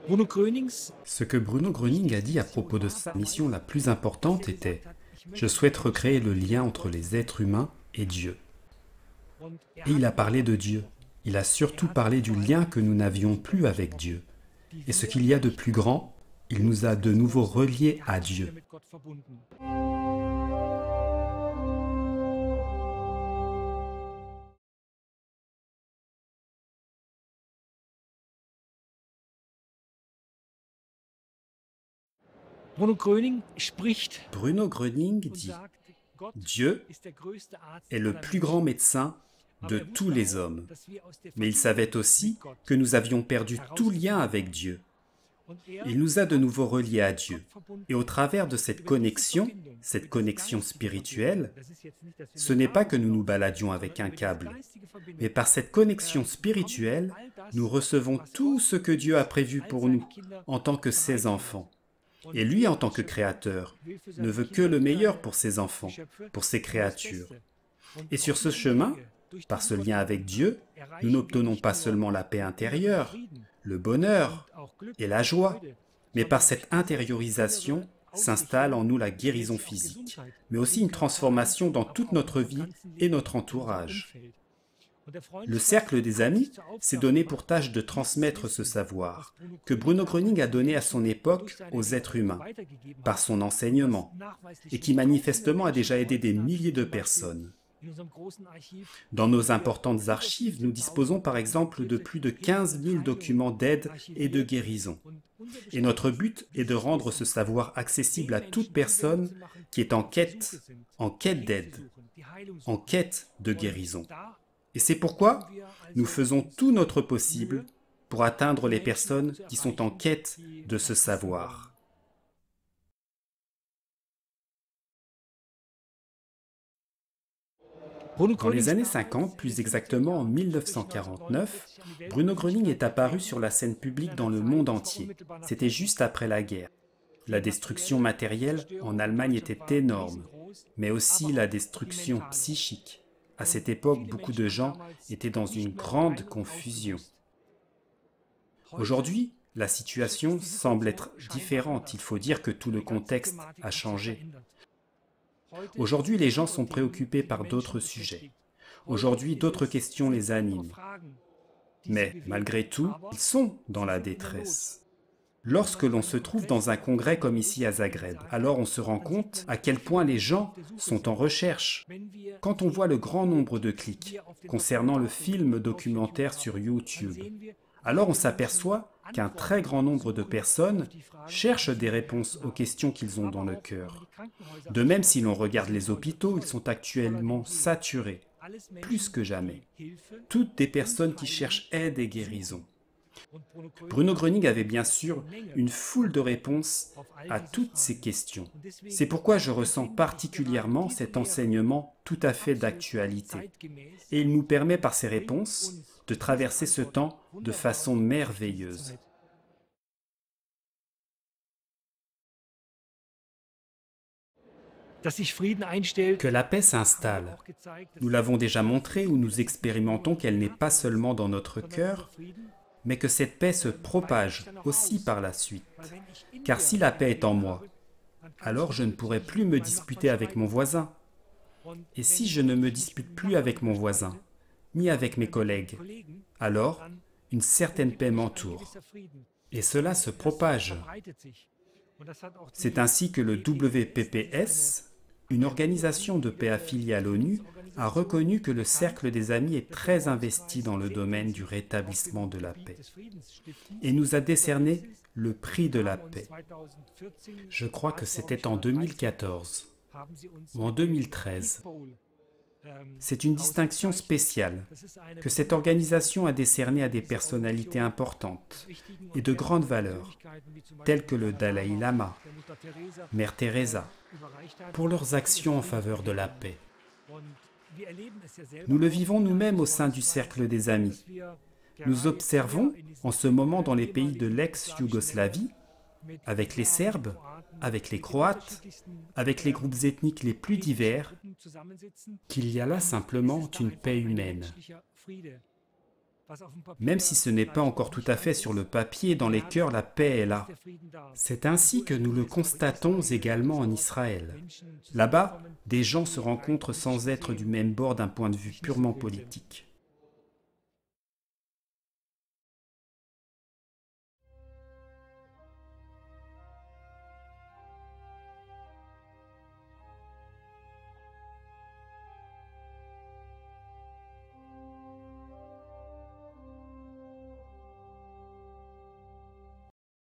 Bruno Grönings Ce que Bruno Gröning a dit à propos de sa mission la plus importante était « Je souhaite recréer le lien entre les êtres humains et Dieu ». Et il a parlé de Dieu. Il a surtout parlé du lien que nous n'avions plus avec Dieu. Et ce qu'il y a de plus grand, il nous a de nouveau reliés à Dieu. Bruno Gröning spricht Bruno Gröning und dit sagt, Gott Dieu ist der größte Arzt est le aller plus grand Menschen. médecin Aber de er tous wusste les auch, hommes. dass wir aus der Mais il Verbindung savait aussi mit Gott que nous avions perdu tout lien avec Dieu. Il nous a de nouveau reliés à Dieu. Et au travers de cette connexion spirituelle, ce n'est pas que nous nous baladions avec un câble, mais par cette connexion spirituelle, nous recevons tout ce que Dieu a prévu pour nous en tant que ses enfants. Et lui, en tant que créateur, ne veut que le meilleur pour ses enfants, pour ses créatures. Et sur ce chemin, par ce lien avec Dieu, nous n'obtenons pas seulement la paix intérieure, le bonheur et la joie, mais par cette intériorisation s'installe en nous la guérison physique, mais aussi une transformation dans toute notre vie et notre entourage. Le cercle des amis s'est donné pour tâche de transmettre ce savoir que Bruno Gröning a donné à son époque aux êtres humains, par son enseignement, et qui manifestement a déjà aidé des milliers de personnes. Dans nos importantes archives, nous disposons par exemple de plus de 15 000 documents d'aide et de guérison. Et notre but est de rendre ce savoir accessible à toute personne qui est en quête d'aide, en quête de guérison. Et c'est pourquoi nous faisons tout notre possible pour atteindre les personnes qui sont en quête de ce savoir. Dans les années 50, plus exactement en 1949, Bruno Gröning est apparu sur la scène publique dans le monde entier. C'était juste après la guerre. La destruction matérielle en Allemagne était énorme, mais aussi la destruction psychique. À cette époque, beaucoup de gens étaient dans une grande confusion. Aujourd'hui, la situation semble être différente. Il faut dire que tout le contexte a changé. Aujourd'hui, les gens sont préoccupés par d'autres sujets. Aujourd'hui, d'autres questions les animent. Mais malgré tout, ils sont dans la détresse. Lorsque l'on se trouve dans un congrès comme ici à Zagreb, alors on se rend compte à quel point les gens sont en recherche. Quand on voit le grand nombre de clics concernant le film documentaire sur YouTube, alors on s'aperçoit qu'un très grand nombre de personnes cherchent des réponses aux questions qu'ils ont dans le cœur. De même, si l'on regarde les hôpitaux, ils sont actuellement saturés, plus que jamais. Toutes des personnes qui cherchent aide et guérison. Bruno Gröning avait bien sûr une foule de réponses à toutes ces questions. C'est pourquoi je ressens particulièrement cet enseignement tout à fait d'actualité. Et il nous permet par ses réponses de traverser ce temps de façon merveilleuse. Que la paix s'installe. Nous l'avons déjà montré où nous expérimentons qu'elle n'est pas seulement dans notre cœur, mais que cette paix se propage aussi par la suite. Car si la paix est en moi, alors je ne pourrai plus me disputer avec mon voisin. Et si je ne me dispute plus avec mon voisin, ni avec mes collègues, alors une certaine paix m'entoure. Et cela se propage. C'est ainsi que le WPPS, une organisation de paix affiliée à l'ONU, a reconnu que le Cercle des Amis est très investi dans le domaine du rétablissement de la paix et nous a décerné le prix de la paix. Je crois que c'était en 2014 ou en 2013. C'est une distinction spéciale que cette organisation a décernée à des personnalités importantes et de grande valeur, telles que le Dalai Lama, Mère Teresa, pour leurs actions en faveur de la paix. Nous le vivons nous-mêmes au sein du Cercle des Amis. Nous observons en ce moment dans les pays de l'ex-Yougoslavie, avec les Serbes, avec les Croates, avec les groupes ethniques les plus divers, qu'il y a là simplement une paix humaine. Même si ce n'est pas encore tout à fait sur le papier, dans les cœurs, la paix est là. C'est ainsi que nous le constatons également en Israël. Là-bas, des gens se rencontrent sans être du même bord d'un point de vue purement politique.